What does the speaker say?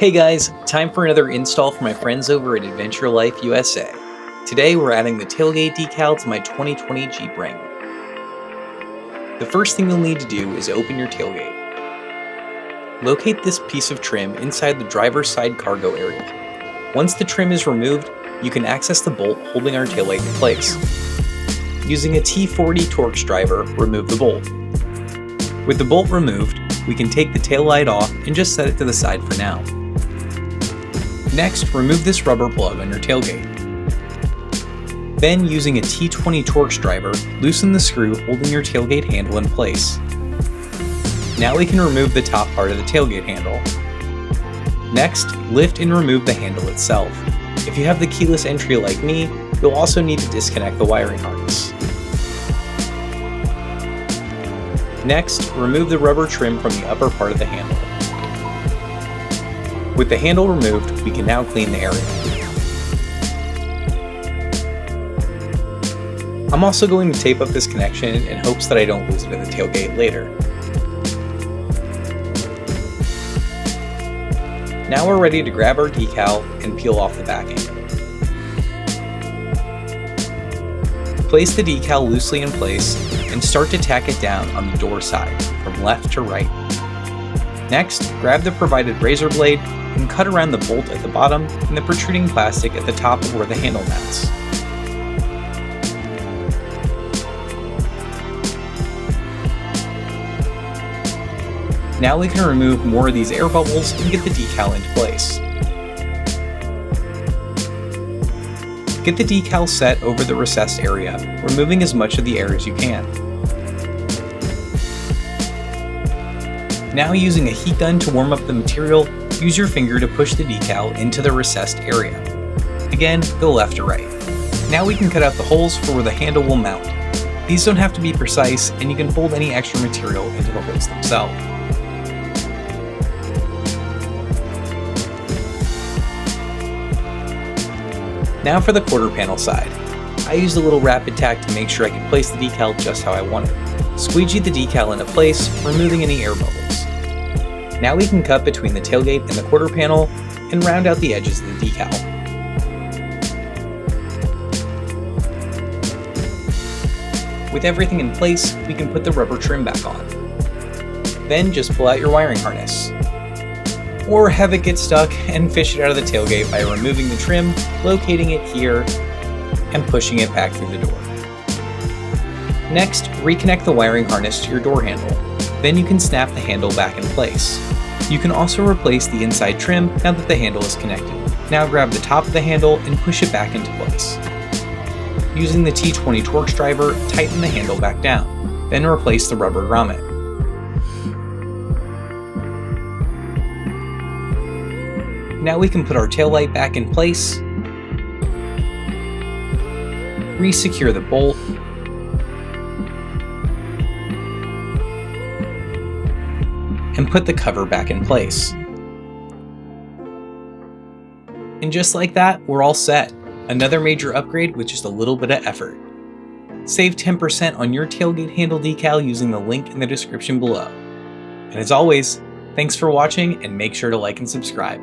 Hey guys, time for another install for my friends over at Adventure Life USA. Today we're adding the tailgate decal to my 2020 Jeep Wrangler. The first thing you'll need to do is open your tailgate. Locate this piece of trim inside the driver's side cargo area. Once the trim is removed, you can access the bolt holding our taillight in place. Using a T40 Torx driver, remove the bolt. With the bolt removed, we can take the taillight off and just set it to the side for now. Next, remove this rubber plug on your tailgate. Then, using a T20 Torx driver, loosen the screw holding your tailgate handle in place. Now we can remove the top part of the tailgate handle. Next, lift and remove the handle itself. If you have the keyless entry like me, you'll also need to disconnect the wiring harness. Next, remove the rubber trim from the upper part of the handle. With the handle removed, we can now clean the area. I'm also going to tape up this connection in hopes that I don't lose it in the tailgate later. Now we're ready to grab our decal and peel off the backing. Place the decal loosely in place and start to tack it down on the door side from left to right. Next, grab the provided razor blade and cut around the bolt at the bottom and the protruding plastic at the top of where the handle mounts. Now we can remove more of these air bubbles and get the decal into place. Get the decal set over the recessed area, removing as much of the air as you can. Now, using a heat gun to warm up the material, use your finger to push the decal into the recessed area. Again, go left to right. Now we can cut out the holes for where the handle will mount. These don't have to be precise, and you can fold any extra material into the holes themselves. Now for the quarter panel side. I used a little rapid tack to make sure I could place the decal just how I wanted. Squeegee the decal into place, removing any air bubbles. Now we can cut between the tailgate and the quarter panel and round out the edges of the decal. With everything in place, we can put the rubber trim back on. Then just pull out your wiring harness. Or have it get stuck and fish it out of the tailgate by removing the trim, locating it here, and pushing it back through the door. Next, reconnect the wiring harness to your door handle. Then you can snap the handle back in place. You can also replace the inside trim now that the handle is connected. Now grab the top of the handle and push it back into place. Using the T20 Torx driver, tighten the handle back down. Then replace the rubber grommet. Now we can put our taillight back in place, re-secure the bolt, and put the cover back in place. And just like that, we're all set. Another major upgrade with just a little bit of effort. Save 10% on your tailgate handle decal using the link in the description below. And as always, thanks for watching and make sure to like and subscribe.